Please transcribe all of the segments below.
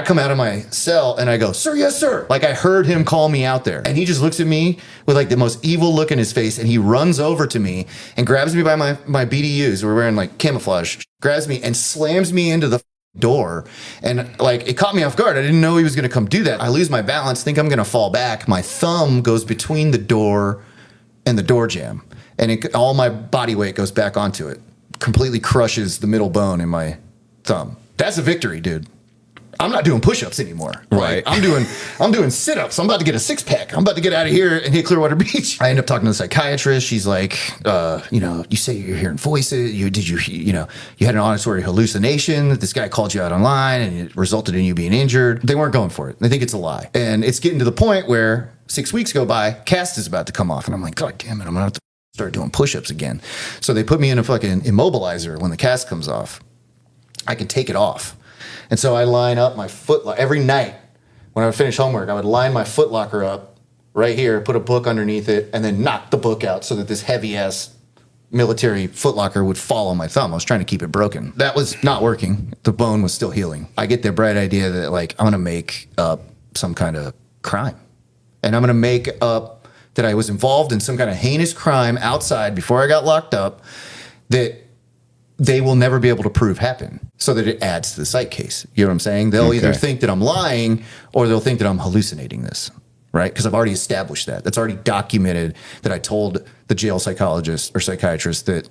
I come out of my cell and I go, sir, yes, sir. Like I heard him call me out there. And he just looks at me with like the most evil look in his face. And he runs over to me and grabs me by my BDUs. We're wearing like camouflage, grabs me and slams me into the door. And like, it caught me off guard. I didn't know he was going to come do that. I lose my balance, think I'm going to fall back. My thumb goes between the door and the door jamb. And all my body weight goes back onto it. Completely crushes the middle bone in my thumb. That's a victory, dude. I'm not doing push-ups anymore. Right. I'm doing sit-ups. I'm about to get a six-pack. I'm about to get out of here and hit Clearwater Beach. I end up talking to the psychiatrist. She's like, you say you're hearing voices. You had an auditory hallucination that this guy called you out online and it resulted in you being injured. They weren't going for it. They think it's a lie. And it's getting to the point where 6 weeks go by, cast is about to come off. And I'm like, God damn it, I'm gonna have to start doing push-ups again. So they put me in a fucking immobilizer when the cast comes off. I can take it off. And so I line up my every night when I would finish homework, I would line my foot locker up right here, put a book underneath it, and then knock the book out so that this heavy ass military foot locker would fall on my thumb. I was trying to keep it broken. That was not working. The bone was still healing. I get the bright idea that like, I'm going to make up some kind of crime. And I'm going to make up that I was involved in some kind of heinous crime outside before I got locked up that they will never be able to prove happened, so that it adds to the psych case. You know what I'm saying? They'll either think that I'm lying or they'll think that I'm hallucinating this, right? Because I've already established that. That's already documented that I told the jail psychologist or psychiatrist that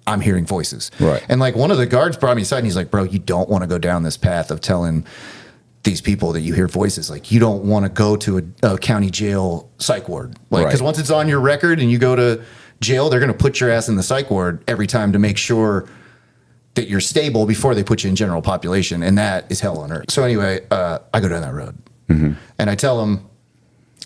I'm hearing voices. Right. And like one of the guards brought me aside and he's like, bro, you don't want to go down this path of telling these people that you hear voices. Like you don't want to go to a county jail psych ward. Like, because once it's on your record and you go to jail, they're going to put your ass in the psych ward every time to make sure that you're stable before they put you in general population, and that is hell on earth. So anyway, I go down that road, and I tell them,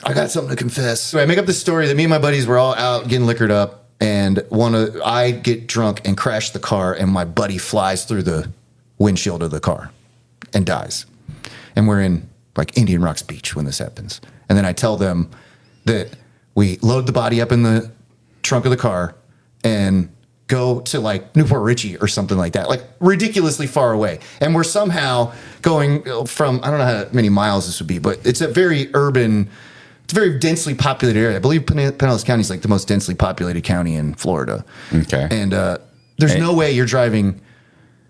I got something to confess. So I make up this story that me and my buddies were all out getting liquored up, and I get drunk and crash the car, and my buddy flies through the windshield of the car and dies. And we're in like Indian Rocks Beach when this happens. And then I tell them that we load the body up in the trunk of the car and go to like Newport Richie or something like that, like ridiculously far away. And we're somehow going from, I don't know how many miles this would be, but it's a very urban, it's a very densely populated area. I believe Pinellas County is like the most densely populated county in Florida. Okay. And there's no way you're driving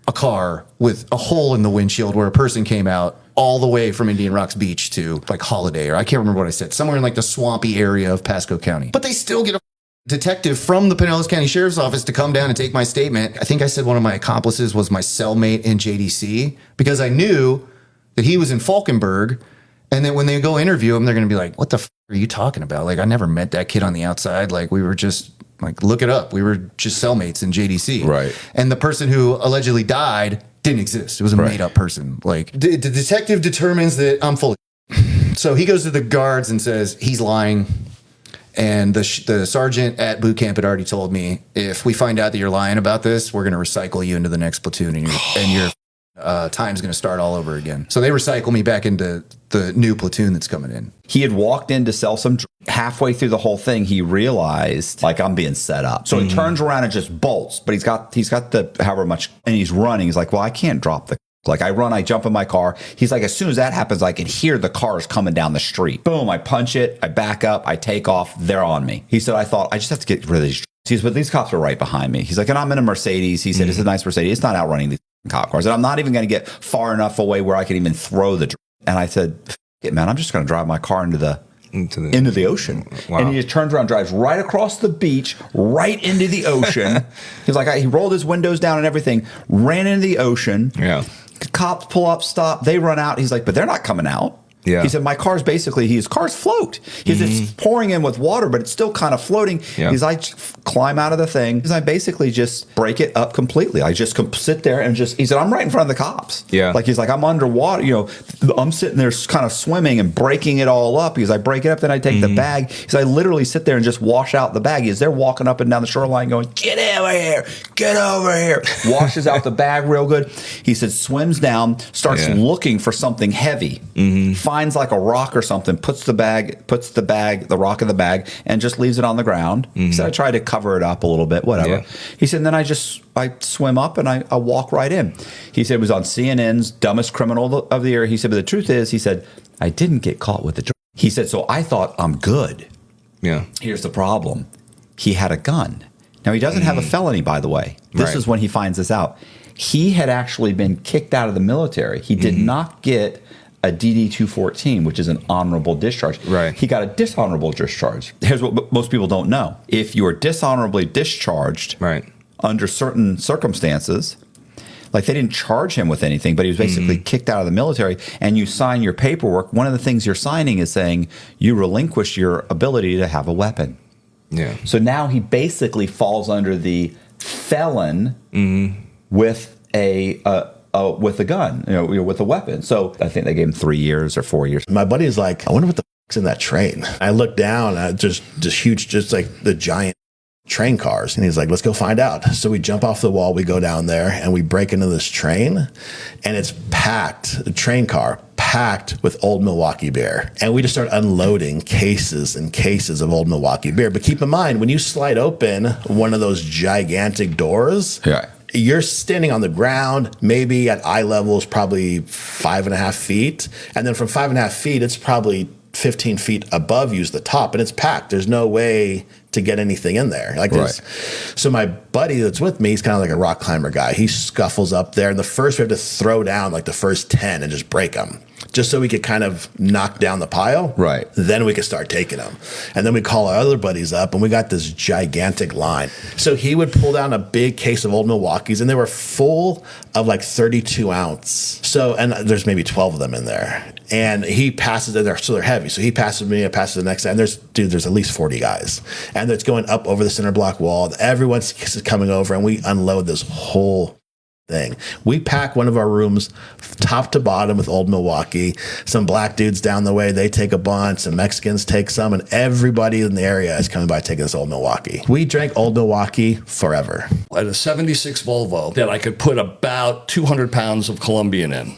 a car with a hole in the windshield where a person came out all the way from Indian Rocks Beach to like Holiday, or I can't remember what I said, somewhere in like the swampy area of Pasco County. But they still get a detective from the Pinellas County Sheriff's Office to come down and take my statement. I think I said one of my accomplices was my cellmate in JDC because I knew that he was in Falkenberg. And then when they go interview him, they're going to be like, what the f are you talking about? Like, I never met that kid on the outside. Like, we were just like, look it up. We were just cellmates in JDC. Right. And the person who allegedly died didn't exist. It was a made up person. Like the detective determines that I'm full of so he goes to the guards and says he's lying. And the sergeant at boot camp had already told me, if we find out that you're lying about this, we're going to recycle you into the next platoon, and your time's going to start all over again. So they recycle me back into the new platoon that's coming in. He had walked in to sell some. Halfway through the whole thing, he realized like I'm being set up. So he turns around and just bolts. But he's got the however much, and he's running. He's like, well, I can't drop the. Like I run, I jump in my car. He's like, as soon as that happens, I can hear the cars coming down the street. Boom, I punch it, I back up, I take off, they're on me. He said, I thought, I just have to get rid of these. He said, but these cops are right behind me. He's like, and I'm in a Mercedes. He said, it's a nice Mercedes. It's not outrunning these cop cars. And I'm not even going to get far enough away where I can even throw the. And I said, man, I'm just going to drive my car into the ocean. Wow. And he just turns around, drives right across the beach, right into the ocean. He's like, he rolled his windows down and everything, ran into the ocean. Yeah. Cops pull up, stop. They run out. He's like, but they're not coming out. Yeah. He said, my car's basically, his car's float. It's pouring in with water, but it's still kind of floating. Yeah. He's like, climb out of the thing. I basically just break it up completely. I just sit there and he said, I'm right in front of the cops. Yeah. Like, he's like, I'm underwater. I'm sitting there kind of swimming and breaking it all up. Because I break it up, then I take the bag. Because I literally sit there and just wash out the bag. They're walking up and down the shoreline going, get over here, get over here. Washes out the bag real good. He said, swims down, starts looking for something heavy. finds like a rock or something, puts the rock in the bag, and just leaves it on the ground. He said, I tried to cover it up a little bit, whatever. Yeah. He said, and then I swim up and I walk right in. He said it was on CNN's Dumbest Criminal of the Year. He said, but the truth is, he said, I didn't get caught with the drug. He said, so I thought I'm good. Yeah. Here's the problem. He had a gun. Now, he doesn't have a felony, by the way. This is when he finds this out. He had actually been kicked out of the military. He did not get a DD-214, which is an honorable discharge. Right. He got a dishonorable discharge. Here's what most people don't know. If you are dishonorably discharged under certain circumstances, like they didn't charge him with anything, but he was basically kicked out of the military, and you sign your paperwork, one of the things you're signing is saying you relinquish your ability to have a weapon. Yeah. So now he basically falls under the felon with a gun, with a weapon. So I think they gave him 3 years or 4 years. My buddy's like, I wonder what the fuck's in that train. I look down at just huge, just like the giant train cars. And he's like, let's go find out. So we jump off the wall, we go down there, and we break into this train, and it's packed, a train car, packed with Old Milwaukee beer. And we just start unloading cases and cases of Old Milwaukee beer. But keep in mind, when you slide open one of those gigantic doors, you're standing on the ground, maybe at eye level is probably 5.5 feet. And then from 5.5 feet, it's probably 15 feet above you is the top, and it's packed. There's no way to get anything in there like this. So my buddy that's with me, he's kind of like a rock climber guy. He scuffles up there, and the first we have to throw down like the first 10 and just break them, just so we could kind of knock down the pile. Then we could start taking them. And then we call our other buddies up, and we got this gigantic line. So he would pull down a big case of Old Milwaukees, and they were full of like 32 ounce. So, and there's maybe 12 of them in there. And he passes it, so they're heavy. So he passes me, I pass it the next guy, and there's at least 40 guys. And it's going up over the center block wall. Everyone's coming over, and we unload this whole thing. We pack one of our rooms top to bottom with Old Milwaukee. Some black dudes down the way, they take a bunch. Some Mexicans take some, and everybody in the area is coming by taking this Old Milwaukee. We drank Old Milwaukee forever. I had a 76 Volvo that I could put about 200 pounds of Colombian in.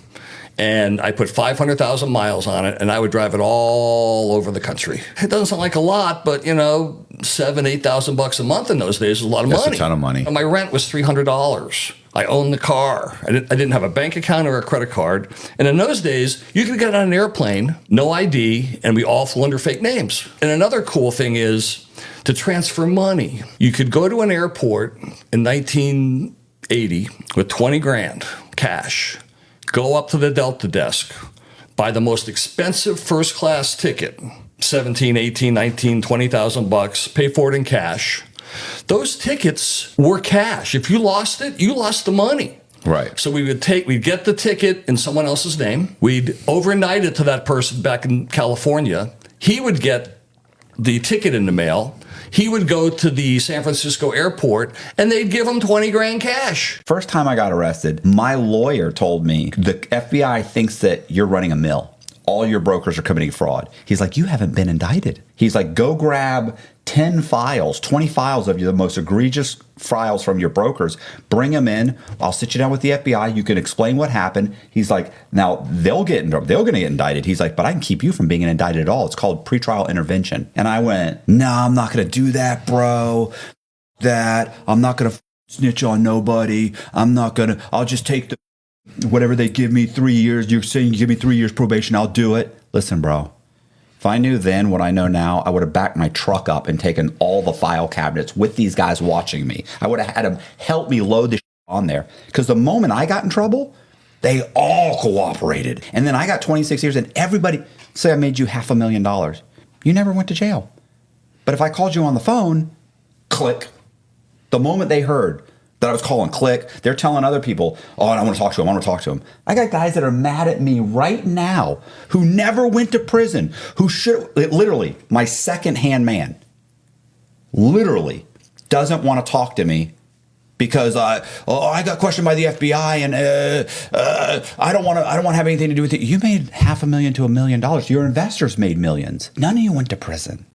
And I put 500,000 miles on it, and I would drive it all over the country. It doesn't sound like a lot, but $7,000-8,000 a month in those days was a lot of money. That's a ton of money. And my rent was $300. I owned the car. I didn't have a bank account or a credit card. And in those days, you could get on an airplane, no ID, and we all flew under fake names. And another cool thing is to transfer money. You could go to an airport in 1980 with 20 grand cash. Go up to the Delta desk, buy the most expensive first class ticket, 17, 18, 19, 20,000 bucks, pay for it in cash. Those tickets were cash. If you lost it, you lost the money. So we'd get the ticket in someone else's name. We'd overnight it to that person back in California. He would get the ticket in the mail. He would go to the San Francisco airport, and they'd give him 20 grand cash. First time I got arrested, my lawyer told me the FBI thinks that you're running a mill. All your brokers are committing fraud. He's like, you haven't been indicted. He's like, go grab 10 files, 20 files of the most egregious files from your brokers. Bring them in. I'll sit you down with the FBI. You can explain what happened. He's like, now they're going to get indicted. He's like, but I can keep you from being indicted at all. It's called pretrial intervention. And I went, no, I'm not going to do that, bro. I'm not going to snitch on nobody. I'll just take whatever they give me, 3 years. You're saying you give me 3 years probation. I'll do it. Listen, bro. If I knew then what I know now, I would have backed my truck up and taken all the file cabinets with these guys watching me. I would have had them help me load the shit on there. Because the moment I got in trouble, they all cooperated. And then I got 26 years, and everybody, say I made you $500,000. You never went to jail. But if I called you on the phone, click. The moment they heard that I was calling, click, they're telling other people, oh, I want to talk to him, I want to talk to him. I got guys that are mad at me right now who never went to prison, who should, literally, my second-hand man, literally doesn't want to talk to me because I got questioned by the FBI and I don't want to have anything to do with it. You made $500,000 to $1 million. Your investors made millions. None of you went to prison.